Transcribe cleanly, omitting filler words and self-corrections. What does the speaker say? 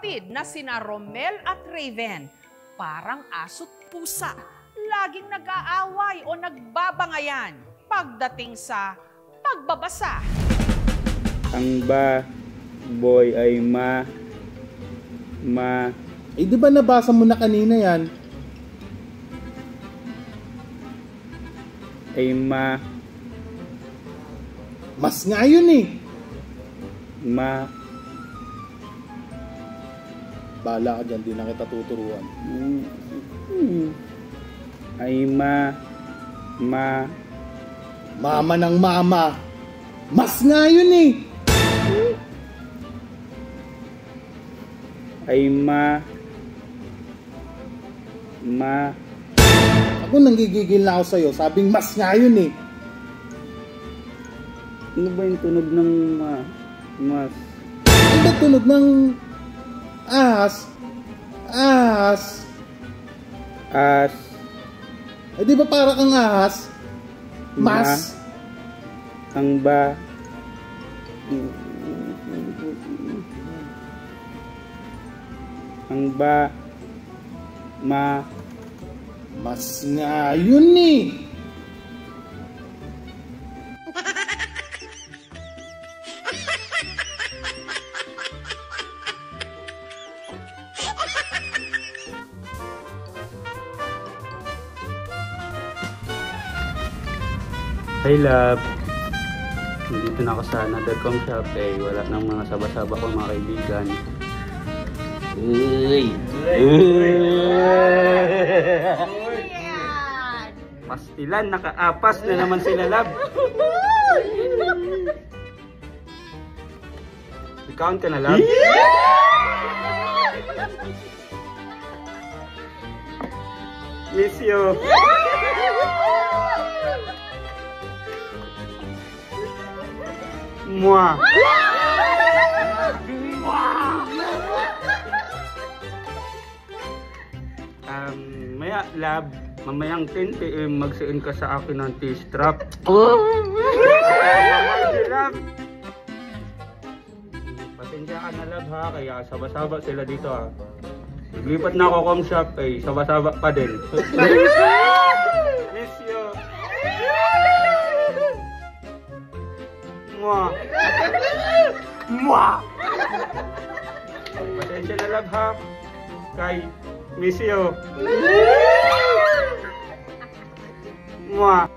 magkakapatid na sina Romel at Raven. Parang aso't pusa. Laging nag-aaway o nagbabangayan pagdating sa pagbabasa. Ang boy ay Eh, di ba nabasa mo na kanina yan? Ay Mas nga yun eh. Bahala ka dyan, di na kita tuturuan. Ay Mama ng mama. Mas nga yun eh. Ay Ako nanggigigil na ako sa'yo. Sabing mas nga yun eh. Ano ba yung tunog ng mas? Ano ba tunog ng as? Eh di ba para kang ahas? Mas? Ang Mas nga yun eh. Hi love, nandito na ako sa another com shop wala nang mga saba-saba ko mga kaibigan. Pastilan, nakaapas na naman sila love. I-count ka na love. Miss you. Mwah. Maya lab, mamayang 10 PM magsuon ka sa akin ng T-strap. Pasensya ka na lab ha, kaya saba-saba sila dito ha. Naglipat na ako com shop saba-saba pa din. Miss you. Mwah. Mwah. Pasensya na love ha. Kay miss you. Mwah.